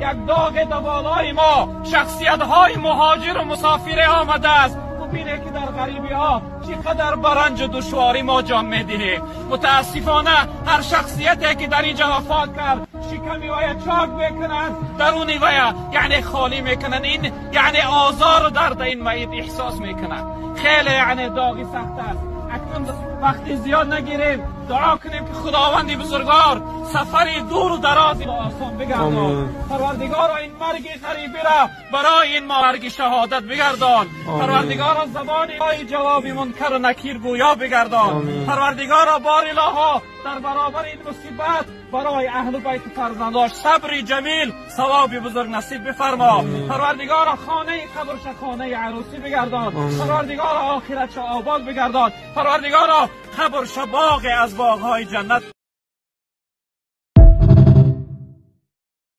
یک داغ دوالای ما شخصیت های مهاجر و مسافر آمده است. ببینه که در غریبی ها چقدر برنج و دشواری ما جان میدهیم. متاسفانه هر شخصیتی که در اینجا وفات کرد شکمی ویا چاک میکنند، درونی ویا یعنی خالی میکنند. این یعنی آزار و درد این میت احساس میکنند. خیلی یعنی داغی سخت است. اکنون وقتی زیاد نگیریم، دعا کنیم که خداوندی بزرگوار سفری دور و درازی را آسان بگردان. پروردگارا این مرگ غریبی را برای این ما مرگ شهادت بگردان. پروردگارا زبانی های جواب منکر و نکیر گویا بگردان. پروردگارا بار الها در برابر این مصیبت برای اهل بیت فرزنداش صبری جمیل ثوابی بزرگ نصیب بفرما. پروردگارا خانه قبرش خانه عروسی بگردان. پروردگارا آخرتش آباد بگردان. پروردگارا قبرش باغ از باغهای جنت